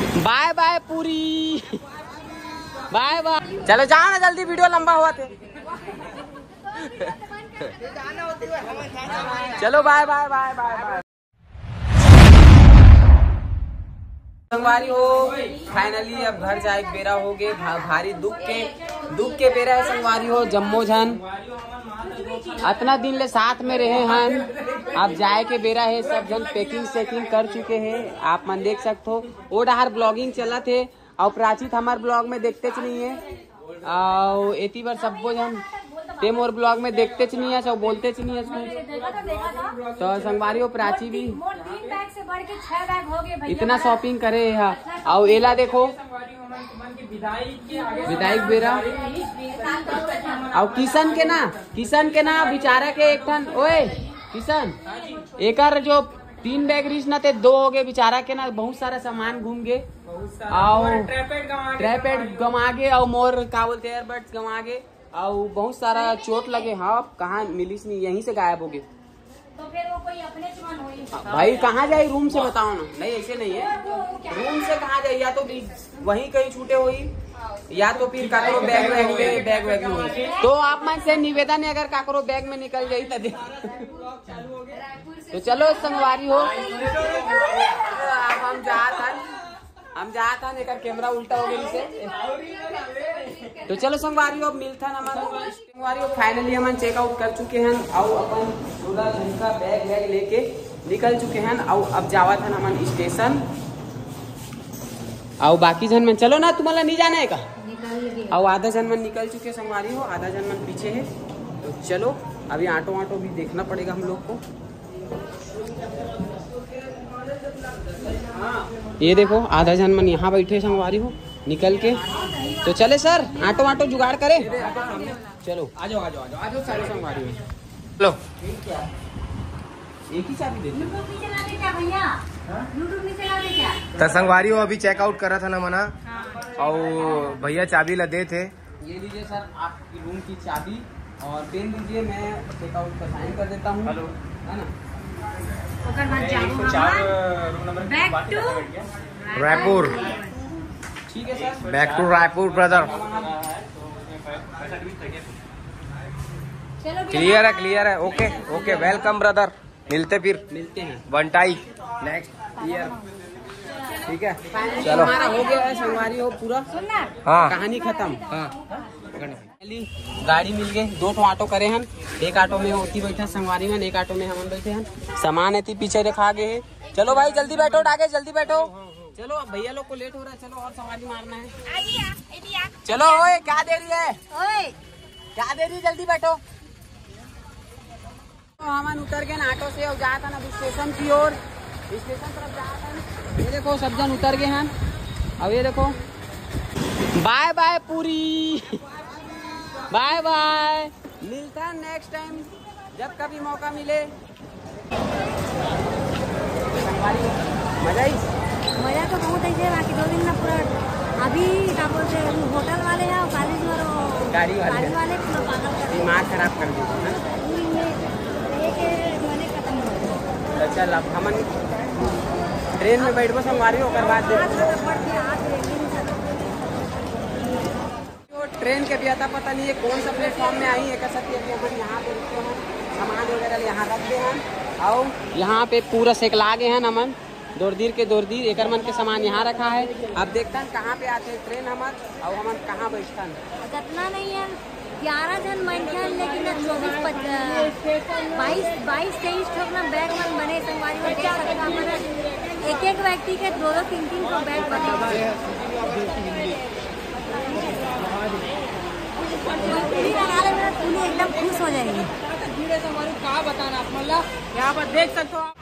Bye bye पूरी, bye bye. चलो जाओ ना जल्दी, वीडियो लंबा हुआ थे। चलो bye bye bye bye bye. संगवारी हो, फाइनली अब घर जाए बेरा हो गए। भारी दुख के बेरा है संगवारी हो। जम्मो जन इतना दिन ले साथ में रहे हैं, अब जाए के बेरा है। सब जन पैकिंग सेकिंग कर चुके हैं। आप मन देख सकते हो वो डहार ब्लॉगिंग चला थे और प्राचित हमारे ब्लॉग में देखते च नहीं है। और एती बार सबको जन टेम और ब्लॉग में देखते च नहीं है, सब बोलते च नहीं है। तो संगवारी हो प्राची भी इतना शॉपिंग करे है। और एला देखो विदाई बेरा। और किशन के ना बेचारा के एक टन। ओए किशन, एक जो 3 बैग रिच ना थे, 2 हो गए बेचारा के ना। बहुत सारा सामान घूम गए और ट्रैपेड गंवा गए और मोर का बोलते एयरबड्स गंवा गए और बहुत सारा चोट लगे। हाँ कहाँ मिलीस नहीं, यहीं से गायब हो गए। तो फिर वो कोई अपने भाई कहाँ जाए, रूम से बताओ ना। नहीं ऐसे नहीं है, रूम से कहाँ जाए, या तो वहीं कहीं छूटे हुई या तो फिर काकरो बैग वैग में हुई। तो आप मन से निवेदन है, अगर काकरो बैग में निकल जाई तो चलो संगवारी हो। अब हम जाता एकर कैमरा उल्टा हो गई से। तो चलो संगवारी हो, अब मिलता है हमारा संगवारी हो। फाइनली हम चेकआउट कर चुके हैं और अपन 16 जन का बैग वैग लेके निकल चुके हैं। और अब जावा था हम स्टेशन। और बाकी जन मन चलो ना, तुम्हारा नहीं जाना है का। और आधा जन मन निकल चुके संगवारी हो, आधा जन मन पीछे है। तो चलो अभी ऑटो भी देखना पड़ेगा हम लोग को। ये देखो आधा जन मन यहाँ बैठे संगवारी हो निकल के। तो चले सर, ऑटो जुगाड़ करे। चलो आ जाओ सारे संगवारी हो। चलो एक ही चाबी देते तो संगवारी हो अभी चेकआउट करा था ना मना। और भैया चाबी लदे थे। ये लीजिए सर आपकी रूम की चाबी और पेन दीजिए, मैं चेकआउट का साइन कर देता हूँ। हेलो है ना। रायपुर। ठीक है sir, back to Raipur brother. Clear है। Okay welcome brother. मिलते हैं वनटाई नेक्स्ट ईयर। ठीक है चलो, हमारा हो गया है संगवारी हो पूरा। हाँ कहानी खत्म। हाँ गाड़ी मिल गई, 2 ऑटो करे हैं। एक ऑटो में होती बैठा संगवारी में, एक ऑटो में हम बैठे हैं। सामान है पीछे रखा गए है। चलो भाई जल्दी बैठो, आगे जल्दी बैठो। चलो अब भैया लोग को लेट हो रहा है, चलो और सवारी मारना है। चलो ओए क्या देरी है, क्या देरी, जल्दी बैठो। तो हम उतर गए ना ऑटो से और जाता ना स्टेशन की ओर। स्टेशन तरफ जाता। ये देखो सब जन उतर गए हैं। अब ये देखो बाय बाय पूरी, बाय बाय। मिलता है नेक्स्ट टाइम जब कभी मौका मिले। मजा तो बहुत है। बाकी 2 दिन ना पूरा अभी क्या बोलते हैं, होटल वाले हैं और कॉलेज वाले गाड़ी वाले पूरा पागल कर दिमाग खराब कर दिया। खत्म हो गया। तो चल अब हम ट्रेन में बैठ बस संगवारी होकर बात ट्रेन के भी आता पता नहीं है कौन सा प्लेटफॉर्म में आई है। कैसा हम यहाँ पे रुकते हैं, सामान वगैरह यहाँ रखते हैं और यहाँ पे पूरा सेकला गए हैं नमन दौड़ दीर एक मन के सामान यहाँ रखा है। अब देखता है कहाँ पे आते हैं ट्रेन हमार और हम कहाँ बैठता है। कितना नहीं है 11 जन बैठे, लेकिन 22-23 ठोक ना बैग मन बने संगवारी में देख सकता हमारा। एक व्यक्ति के 2-3 को बैग बने। एकदम खुश हो जाएगी। कहाँ बताना आप मतलब यहाँ पर देख सकते हो आप।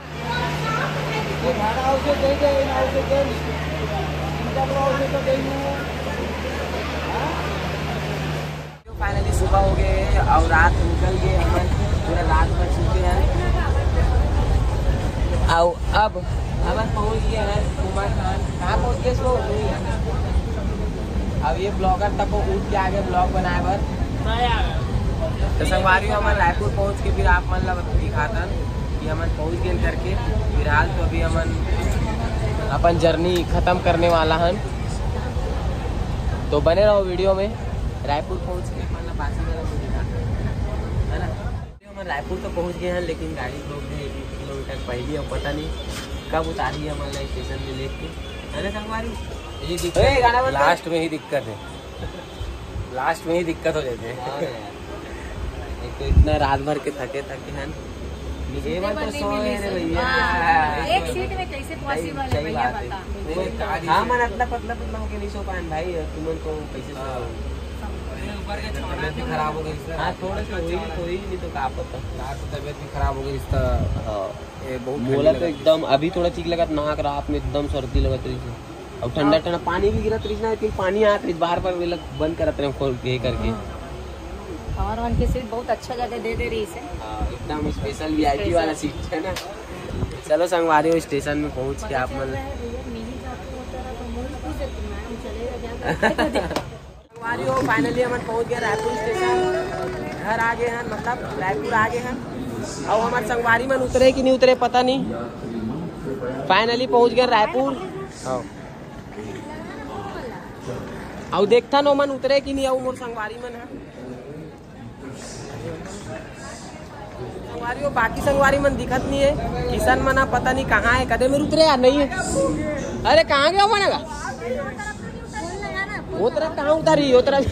फाइनली सुबह हो गए और रात निकल गए, हम पूरा रात भर चुके हैं और अब हम पहुँच गए हैं कुमार खान। कहाँ पहुँच गए सो। अब ये ब्लॉगर तक को उठ के आगे ब्लॉग बनाए बर। तो संगवारी हमारे रायपुर पहुँच के फिर आप मतलब दिखाता कि हम पहुँच गए करके। फिलहाल तो अभी हम अपन जर्नी खत्म करने वाला है, तो बने रहो वीडियो में। रायपुर पहुंच के मतलब बासी वाला है ना, हम रायपुर तो पहुंच गए हैं, लेकिन गाड़ी रोक गए 1 किलोमीटर पहले। अब पता नहीं कब उतारी है हमारा स्टेशन में लेके, है ना संगवारी? ये दिक्कत लास्ट में ही दिक्कत है, लास्ट में ही दिक्कत हो जाती है। एक तो इतना रात भर के थके हैं, एक सीट में कैसे पॉसिबल है भैया बता। हाँ मन इतना पतला होके नहीं सो पाए भाई, तुमन को कैसे तबियत भी खराब हो गई। हाँ थोड़ा सा हुई नहीं तो क्या पता, तबियत भी खराब हो गई इसका। हाँ बहुत बोला तो एकदम अभी थोड़ा ठीक लगा, नाक रात में एकदम सर्दी लगत रही थी, और ठंडा ठंडा पानी भी गिरत रही ना, लेकिन पानी आत रही बार बार बंद करत रहे खोल के करके। और वन की सीट बहुत अच्छा जगह दे रही है, एकदम स्पेशल वीआईपी वाला सीट है ना। चलो संगवारी हो स्टेशन में पहुंच के आप मतलब संगवारी हो फाइनली हम पहुंच गए रायपुर स्टेशन। घर आ गए हैं, मतलब रायपुर आ गए हैं। और हमारे संगवारी में उतरे कि नहीं उतरे पता नहीं, फाइनली पहुंच गए रायपुर। और देखता नो मन उतरे कि नहीं, और मोर संगवारी मन है संगवारी हो। बाकी संगवारी मन दिखत नहीं है, किशन मना पता नहीं कहाँ है, कदे में उतरे या नहीं है। अरे कहाँ गया मनेगा वो तरफ, कहाँ उतारी वो तरफ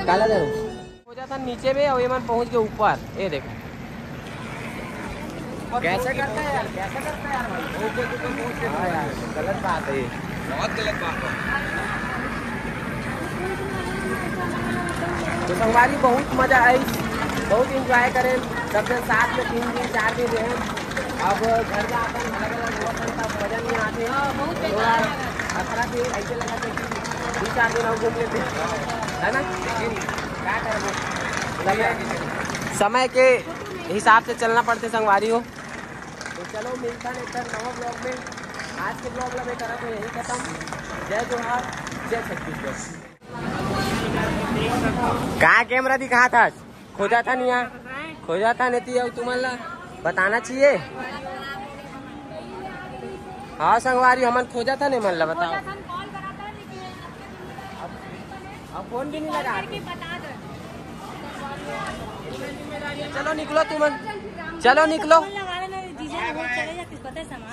काला दे हो जाता नीचे में, और ये मन पहुंच गए ऊपर। ये देखो कैसे करता है यार, कैसे करता है यार भाई। हाँ यार गलत बात है, बहुत गलत बात है। तो संगवारी बहुत मजा आई, बहुत इंजॉय करें सब जन साथ में, 3 दिन 4 दिन रहे। अब घर जाकर अलग अलग मजा नहीं आते, थोड़ा खतरा से ऐसे लगा कि 2-4 दिन और घूम लेते है ना, लेकिन क्या करें समय के हिसाब से चलना पड़ते संगवारी हो। तो चलो मिलता है सर नवा ब्लॉग में। आज के ब्लॉग में करा तो यही खत्म। जय जोहार, जय छत्तीसगढ़। कहाँ कैमरा दिखा था, खोजा था नहीं, खोजा था नहीं, अब तुम्हारा बताना चाहिए। हाँ संगवारी हमन खोजा था नहीं, मतलब बताओ। अब फोन भी नहीं लगा, चलो निकलो तुमन, चलो निकलो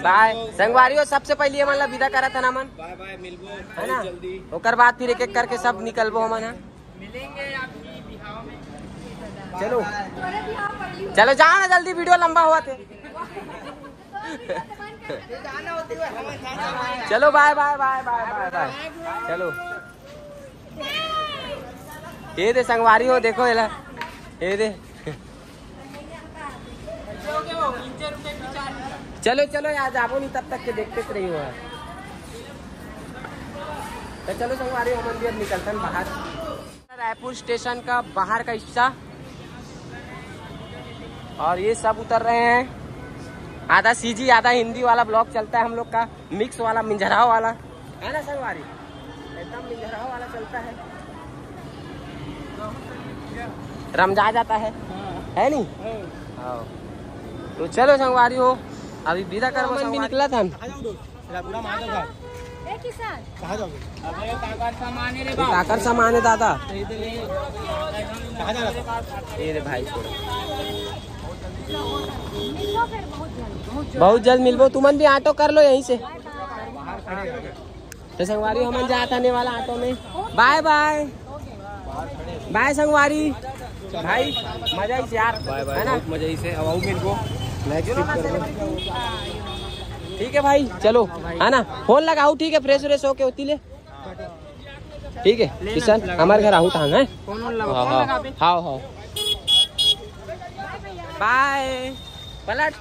बाय। संगवारी हो सबसे पहले मतलब विदा करा था ना मन, बाय बाय मिलबो है ना, ओकर बाद फिर एक एक करके सब निकलबो हमन मिलेंगे आपकी बिहाव में। चलो चलो जाओ ना जल्दी, वीडियो लंबा हुआ थे। चलो bye bye bye bye bye bye. चलो ये दे संगवारी हो, देखो ये दे। चलो चलो यार जाबो नहीं तब तक के देखते रही हो। तो चलो संगवारी हो मंदिर निकलते हैं बाहर। रायपुर स्टेशन का बाहर का हिस्सा, और ये सब उतर रहे हैं। आधा सीजी आधा हिंदी वाला ब्लॉग चलता है हम लोग का, मिक्स वाला मिंजराव वाला है ना संगवारी, एकदम मिंजराव वाला चलता है, रमजा जाता है नहीं। तो चलो संगवारी हो अभी विदा कर भी निकला था। काकर सामान है दादा, ये भाई बहुत जल्द मिलबो। तुमन भी ऑटो कर लो यहीं से, तो संगवारी हमन जा आने वाला ऑटो में। बाय बाय बाय संगवारी भाई, मजा ही यार, बाय बाय है ना, मजा ही से। अब मिलबो ठीक है भाई, चलो है ना, फोन लगाऊ ठीक है, फ्रेश व्रेश होके होती ले ठीक है। किशन हमारे घर आहू थांग है, हाँ हाँ बाय पलट